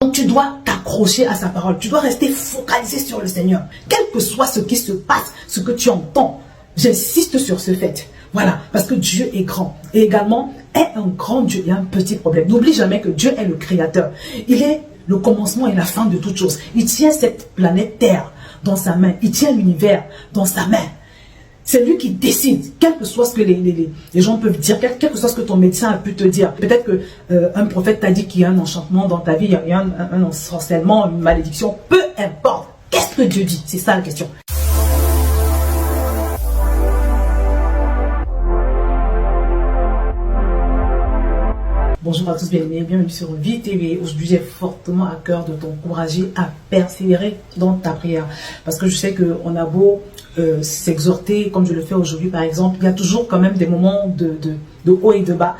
Donc tu dois t'accrocher à sa parole. Tu dois rester focalisé sur le Seigneur. Quel que soit ce qui se passe, ce que tu entends, j'insiste sur ce fait. Voilà, parce que Dieu est grand. Et également, est un grand Dieu et un petit problème. N'oublie jamais que Dieu est le créateur. Il est le commencement et la fin de toutes choses. Il tient cette planète Terre dans sa main. Il tient l'univers dans sa main. C'est lui qui décide, quel que soit ce que les gens peuvent dire, quel que soit ce que ton médecin a pu te dire. Peut-être que un prophète t'a dit qu'il y a un enchantement dans ta vie, il y a un ensorcellement, une malédiction, peu importe. Qu'est-ce que Dieu dit? C'est ça la question. Bonjour à tous, bienvenue sur Vie TV. Aujourd'hui, j'ai fortement à cœur de t'encourager à persévérer dans ta prière. Parce que je sais qu'on a beau s'exhorter, comme je le fais aujourd'hui par exemple, il y a toujours quand même des moments de haut et de bas.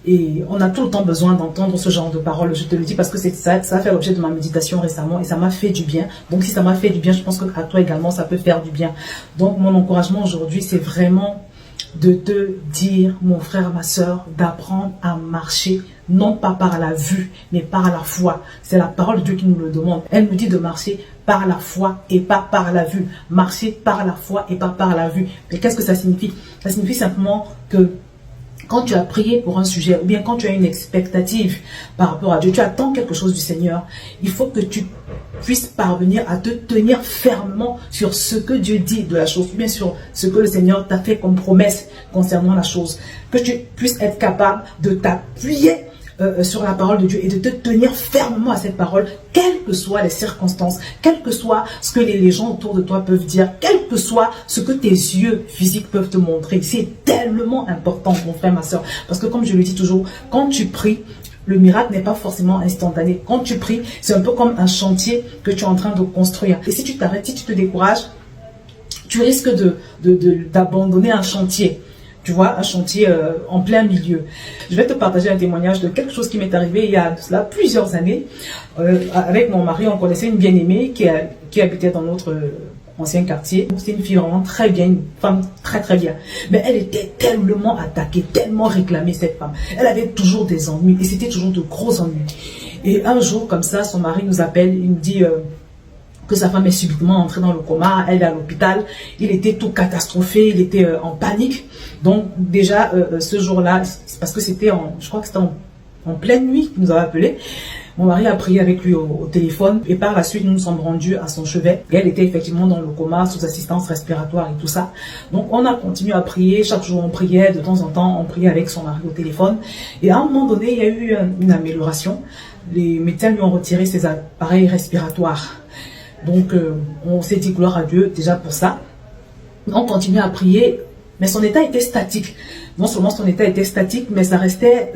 Et on a tout le temps besoin d'entendre ce genre de paroles, je te le dis, parce que ça a fait l'objet de ma méditation récemment et ça m'a fait du bien. Donc si ça m'a fait du bien, je pense qu'à toi également, ça peut faire du bien. Donc mon encouragement aujourd'hui, c'est vraiment de te dire, mon frère, ma soeur, d'apprendre à marcher, non pas par la vue, mais par la foi. C'est la parole de Dieu qui nous le demande. Elle nous dit de marcher par la foi et pas par la vue. Marcher par la foi et pas par la vue. Mais qu'est-ce que ça signifie? Ça signifie simplement que quand tu as prié pour un sujet, ou bien quand tu as une expectative par rapport à Dieu, tu attends quelque chose du Seigneur, il faut que tu puisses parvenir à te tenir fermement sur ce que Dieu dit de la chose, ou bien sur ce que le Seigneur t'a fait comme promesse concernant la chose. Que tu puisses être capable de t'appuyer sur la parole de Dieu et de te tenir fermement à cette parole, quelles que soient les circonstances, quel que soit ce que les gens autour de toi peuvent dire, quel que soit ce que tes yeux physiques peuvent te montrer. C'est tellement important, mon frère, ma soeur, parce que comme je le dis toujours, quand tu pries, le miracle n'est pas forcément instantané. Quand tu pries, c'est un peu comme un chantier que tu es en train de construire. Et si tu t'arrêtes, si tu te décourages, tu risques d'abandonner un chantier. Tu vois, un chantier en plein milieu. Je vais te partager un témoignage de quelque chose qui m'est arrivé il y a cela plusieurs années. Avec mon mari, on connaissait une bien-aimée qui habitait dans notre ancien quartier. C'était une fille vraiment très bien, une femme très très bien. Mais elle était tellement attaquée, tellement réclamée, cette femme. Elle avait toujours des ennuis et c'était toujours de gros ennuis. Et un jour, comme ça, son mari nous appelle, il nous dit que sa femme est subitement entrée dans le coma, elle est à l'hôpital, il était tout catastrophé, il était en panique. Donc déjà ce jour-là, parce que c'était je crois que c'était en pleine nuit qu'il nous avait appelé, mon mari a prié avec lui au téléphone et par la suite nous nous sommes rendus à son chevet. Elle était effectivement dans le coma, sous assistance respiratoire et tout ça. Donc on a continué à prier, chaque jour on priait, de temps en temps on priait avec son mari au téléphone. Et à un moment donné, il y a eu une amélioration. Les médecins lui ont retiré ses appareils respiratoires. Donc, on s'est dit gloire à Dieu déjà pour ça. On continuait à prier, mais son état était statique. Non seulement son état était statique, mais ça restait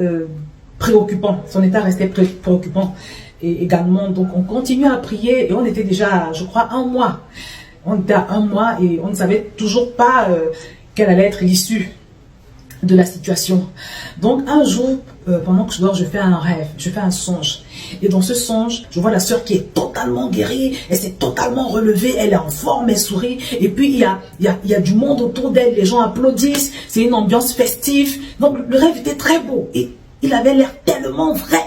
préoccupant. Son état restait préoccupant. Et également, donc on continuait à prier et on était déjà, je crois, 1 mois. On était à 1 mois et on ne savait toujours pas quelle allait être l'issue de la situation. Donc un jour, pendant que je dors, je fais un rêve, je fais un songe. Et dans ce songe, je vois la sœur qui est totalement guérie, elle s'est totalement relevée, elle est en forme, elle sourit. Et puis il y a du monde autour d'elle, les gens applaudissent, c'est une ambiance festive. Donc le rêve était très beau et il avait l'air tellement vrai.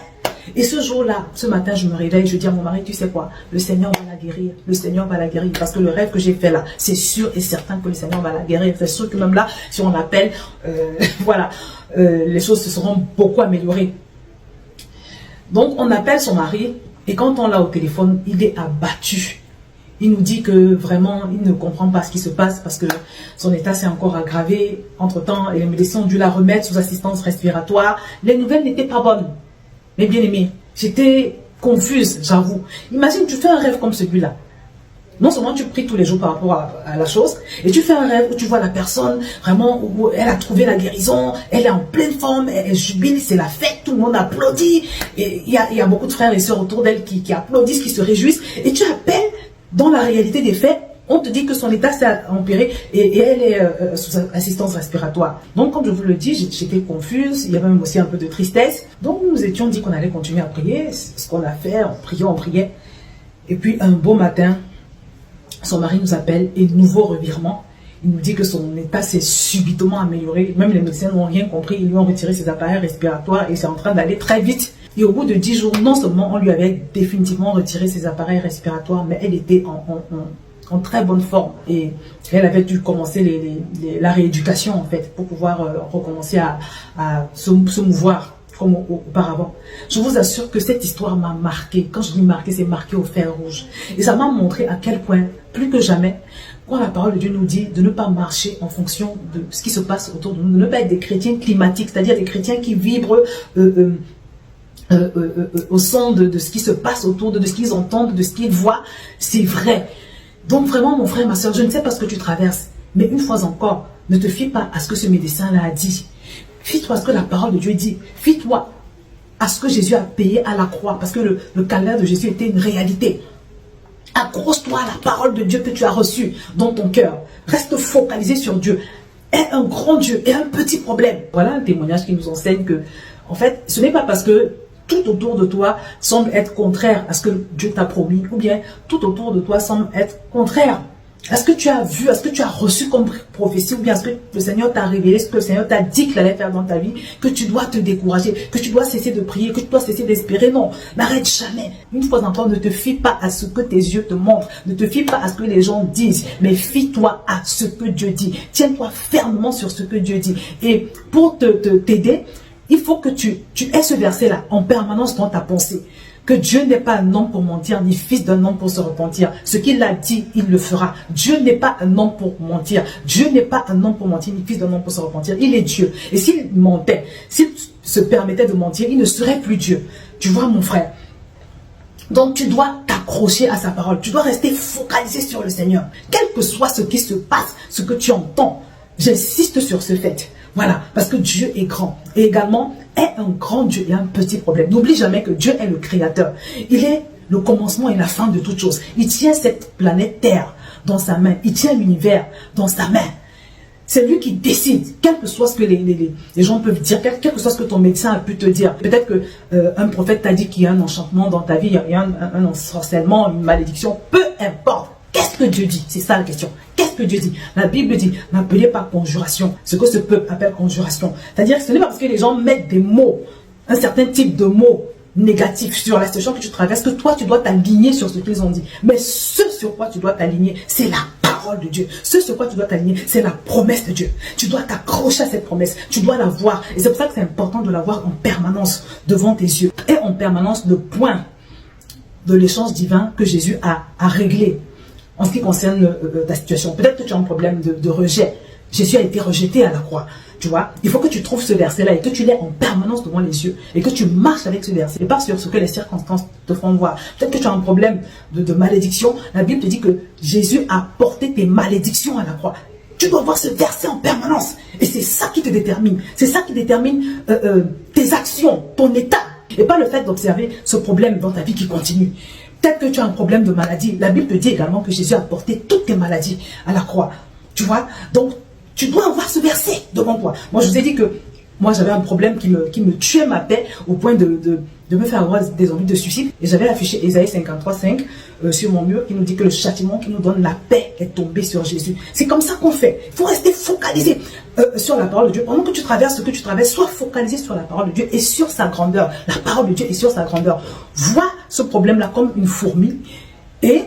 Et ce jour-là, ce matin, je me réveille, je dis à mon mari, tu sais quoi, le Seigneur va la guérir, le Seigneur va la guérir, parce que le rêve que j'ai fait là, c'est sûr et certain que le Seigneur va la guérir. C'est sûr que même là, si on l'appelle, voilà, les choses se seront beaucoup améliorées. Donc, on appelle son mari, et quand on l'a au téléphone, il est abattu. Il nous dit que vraiment, il ne comprend pas ce qui se passe parce que son état s'est encore aggravé. Entre-temps, les médecins ont dû la remettre sous assistance respiratoire. Les nouvelles n'étaient pas bonnes. Mais bien aimé, j'étais confuse, j'avoue. Imagine, tu fais un rêve comme celui-là. Non seulement tu pries tous les jours par rapport à la chose, et tu fais un rêve où tu vois la personne vraiment, où elle a trouvé la guérison, elle est en pleine forme, elle jubile, c'est la fête, tout le monde applaudit. Et il y a beaucoup de frères et sœurs autour d'elle qui applaudissent, qui se réjouissent. Et tu appelles, dans la réalité des faits, on te dit que son état s'est empiré et elle est sous assistance respiratoire. Donc, comme je vous le dis, j'étais confuse, il y avait même aussi un peu de tristesse. Donc, nous nous étions dit qu'on allait continuer à prier, ce qu'on a fait, on priait. Et puis, un beau matin, son mari nous appelle et nouveau revirement. Il nous dit que son état s'est subitement amélioré. Même les médecins n'ont rien compris, ils lui ont retiré ses appareils respiratoires et c'est en train d'aller très vite. Et au bout de 10 jours, non seulement on lui avait définitivement retiré ses appareils respiratoires, mais elle était en très bonne forme. Et elle avait dû commencer la rééducation, en fait, pour pouvoir recommencer à se mouvoir comme auparavant. Je vous assure que cette histoire m'a marqué. Quand je dis marqué, c'est marqué au fer rouge. Et ça m'a montré à quel point, plus que jamais, quand la parole de Dieu nous dit de ne pas marcher en fonction de ce qui se passe autour de nous, de ne pas être des chrétiens climatiques, c'est-à-dire des chrétiens qui vibrent au son de ce qui se passe autour de ce qu'ils entendent, de ce qu'ils voient, c'est vrai. Donc vraiment, mon frère, ma soeur, je ne sais pas ce que tu traverses, mais une fois encore, ne te fie pas à ce que ce médecin-là a dit. Fie-toi à ce que la parole de Dieu dit. Fie-toi à ce que Jésus a payé à la croix, parce que le calvaire de Jésus était une réalité. Accroche-toi à la parole de Dieu que tu as reçue dans ton cœur. Reste focalisé sur Dieu. Aie un grand Dieu et un petit problème. Voilà un témoignage qui nous enseigne que, en fait, ce n'est pas parce que tout autour de toi semble être contraire à ce que Dieu t'a promis, ou bien tout autour de toi semble être contraire à ce que tu as vu, à ce que tu as reçu comme prophétie, ou bien à ce que le Seigneur t'a révélé, ce que le Seigneur t'a dit qu'il allait faire dans ta vie, que tu dois te décourager, que tu dois cesser de prier, que tu dois cesser d'espérer. Non, n'arrête jamais. Une fois encore, ne te fie pas à ce que tes yeux te montrent, ne te fie pas à ce que les gens disent, mais fie-toi à ce que Dieu dit. Tiens-toi fermement sur ce que Dieu dit. Et pour t'aider, il faut que tu aies ce verset-là en permanence dans ta pensée. Que Dieu n'est pas un homme pour mentir, ni fils d'un homme pour se repentir. Ce qu'il a dit, il le fera. Dieu n'est pas un homme pour mentir. Dieu n'est pas un homme pour mentir, ni fils d'un homme pour se repentir. Il est Dieu. Et s'il mentait, s'il se permettait de mentir, il ne serait plus Dieu. Tu vois, mon frère. Donc, tu dois t'accrocher à sa parole. Tu dois rester focalisé sur le Seigneur. Quel que soit ce qui se passe, ce que tu entends, j'insiste sur ce fait. Voilà, parce que Dieu est grand. Et également, est un grand Dieu et un petit problème. N'oublie jamais que Dieu est le créateur. Il est le commencement et la fin de toutes choses. Il tient cette planète Terre dans sa main. Il tient l'univers dans sa main. C'est lui qui décide, quel que soit ce que les gens peuvent dire, quel que soit ce que ton médecin a pu te dire. Peut-être qu'un prophète t'a dit qu'il y a un enchantement dans ta vie, il y a un ensorcellement, une malédiction, peu importe. Qu'est-ce que Dieu dit? C'est ça la question. Qu'est-ce que Dieu dit? La Bible dit, n'appelez pas conjuration, ce que ce peuple appelle conjuration. C'est-à-dire que ce n'est pas parce que les gens mettent des mots, un certain type de mots négatifs sur la situation que tu traverses, que toi tu dois t'aligner sur ce qu'ils ont dit. Mais ce sur quoi tu dois t'aligner, c'est la parole de Dieu. Ce sur quoi tu dois t'aligner, c'est la promesse de Dieu. Tu dois t'accrocher à cette promesse. Tu dois la voir. Et c'est pour ça que c'est important de la voir en permanence devant tes yeux. Et en permanence le point de l'échange divin que Jésus a réglé. En ce qui concerne ta situation, peut-être que tu as un problème de rejet. Jésus a été rejeté à la croix. Tu vois, il faut que tu trouves ce verset-là et que tu l'aies en permanence devant les yeux et que tu marches avec ce verset et pas sur ce que les circonstances te font voir. Peut-être que tu as un problème de malédiction. La Bible te dit que Jésus a porté tes malédictions à la croix. Tu dois voir ce verset en permanence et c'est ça qui te détermine. C'est ça qui détermine tes actions, ton état et pas le fait d'observer ce problème dans ta vie qui continue. Peut-être que tu as un problème de maladie. La Bible te dit également que Jésus a porté toutes tes maladies à la croix. Tu vois? Donc, tu dois avoir ce verset devant toi. Moi, je vous ai dit que moi, j'avais un problème qui me tuait ma paix au point de me faire avoir des envies de suicide. Et j'avais affiché Ésaïe 53:5 sur mon mur qui nous dit que le châtiment qui nous donne la paix est tombé sur Jésus. C'est comme ça qu'on fait. Il faut rester focalisé sur la parole de Dieu. Pendant que tu traverses ce que tu traverses, sois focalisé sur la parole de Dieu et sur sa grandeur. La parole de Dieu est sur sa grandeur. Vois ce problème-là comme une fourmi et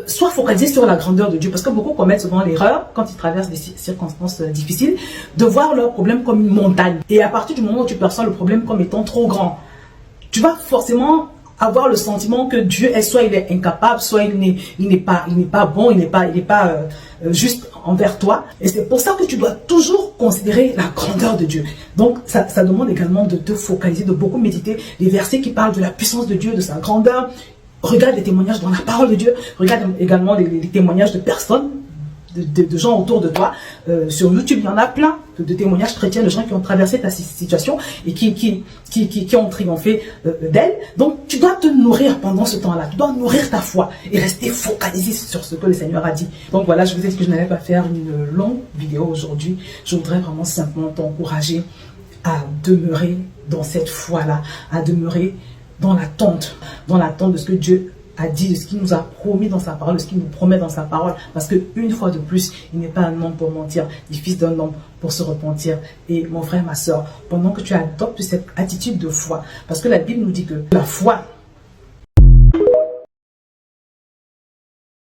sois focalisé sur la grandeur de Dieu. Parce que beaucoup commettent souvent l'erreur, quand ils traversent des circonstances difficiles, de voir leur problème comme une montagne. Et à partir du moment où tu perçois le problème comme étant trop grand, tu vas forcément avoir le sentiment que Dieu est soit il est incapable, soit il n'est pas bon, il n'est pas juste envers toi. Et c'est pour ça que tu dois toujours considérer la grandeur de Dieu. Donc ça demande également de te focaliser, de beaucoup méditer les versets qui parlent de la puissance de Dieu, de sa grandeur. Regarde les témoignages dans la parole de Dieu. Regarde également les témoignages de personnes, de gens autour de toi. Sur YouTube, il y en a plein de témoignages chrétiens, de gens qui ont traversé ta situation et qui ont triomphé d'elle. Donc, tu dois te nourrir pendant ce temps-là. Tu dois nourrir ta foi et rester focalisé sur ce que le Seigneur a dit. Donc voilà, je vous ai dit que je n'allais pas faire une longue vidéo aujourd'hui. Je voudrais vraiment simplement t'encourager à demeurer dans cette foi-là, à demeurer dans l'attente de ce que Dieu a dit, de ce qu'il nous a promis dans sa parole, de ce qu'il nous promet dans sa parole. Parce qu'une fois de plus, il n'est pas un homme pour mentir, ni fils d'un homme pour se repentir. Et mon frère, ma soeur, pendant que tu adoptes cette attitude de foi, parce que la Bible nous dit que la foi